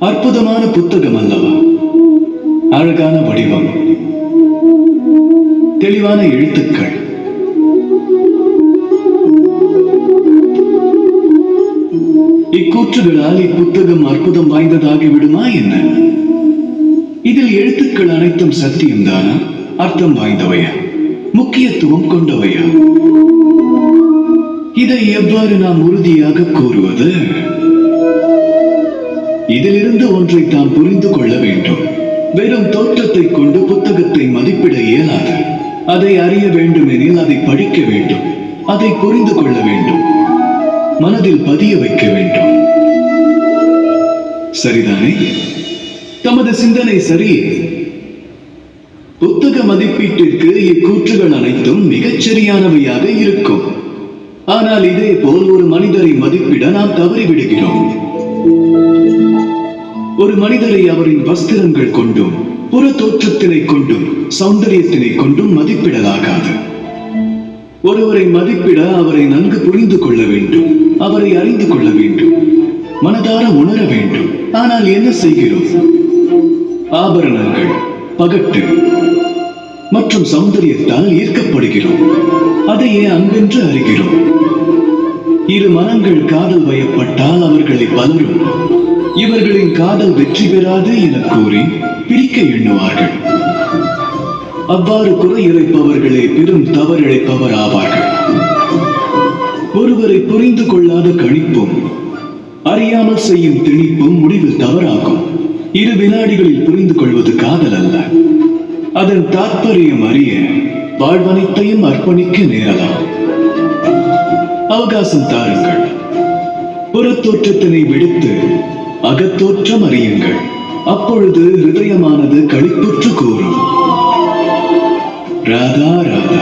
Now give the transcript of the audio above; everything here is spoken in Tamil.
அற்புதமான புத்தகம் அல்லவா? அழகான வடிவம், தெளிவான எழுத்துக்கள். இக்கூற்றுகளால் இப்புத்தகம் அற்புதம் வாய்ந்ததாகி விடுமா என்ன? இதில் எழுத்துக்கள் அனைத்தும் சத்தியம்தானா? அர்த்தம் வாய்ந்தவையா? முக்கியத்துவம் கொண்டவையா? இதை எவ்வாறு நாம் உறுதியாக கூறுவது? இதிலிருந்து ஒன்றை தாம் புரிந்து கொள்ள வேண்டும். வெறும் தோற்றத்தை கொண்டு புத்தகத்தை மதிப்பிட இயலாது. அதை அறிய வேண்டுமெனில் அதை படிக்க வேண்டும், அதை புரிந்து கொள்ள வேண்டும், மனதில் பதிய வைக்க வேண்டும். சரிதானே? தமது சிந்தனை சரியே. புத்தக மதிப்பீட்டிற்கு இக்கூற்றுகள் அனைத்தும் மிகச் சரியானவையாக இருக்கும். ஆனால் இதே போல் ஒரு மனிதரை மதிப்பிட நாம் தவறிவிடுகிறோம். ஒரு மனிதரை அவரின் வஸ்திரங்கள் கொண்டும் புற தோற்றத்தினை கொண்டும் சௌந்தரியத்தினை கொண்டும் மதிப்பிடலாகாது. ஒருவரை மதிப்பிட அவரை நன்கு புரிந்து கொள்ள வேண்டும், அவரை அறிந்து கொள்ள வேண்டும், மனதார உணர வேண்டும். ஆனால் என்ன செய்கிறோம்? ஆபரணங்கள், பகட்டு மற்றும் சௌந்தரியத்தால் ஈர்க்கப்படுகிறோம். அதையே அன்பென்று அறிகிறோம். இரு மனங்கள் காதல் வயப்பட்டால் அவர்களை பலரும் இவர்களின் காதல் வெற்றி பெறாது என கூறி பிரிக்க எண்ணுவார்கள். அவ்வாறு குறை இறைப்பவர்களே பெரும் தவறிழைப்பவர் ஆவார்கள். ஒருவரை புரிந்து கொள்ளாத கணிப்பும் அறியாமல் செய்யும் திணிப்பும் முடிவில் தவறாகும். 2 வினாடிகளில் புரிந்து கொள்வது காதல் அல்ல. அதன் தாற்பயம் அறிய வாழ்வனைத்தையும் அர்ப்பணிக்க நேரலாம். அவகாசம் தாருங்கள். புறத்தோற்றத்தினை விடுத்து அகத்தோற்றம் அறியுங்கள். அப்பொழுது ஹிருதயமானது களிப்புற்று கூறும், ராதா ராதா.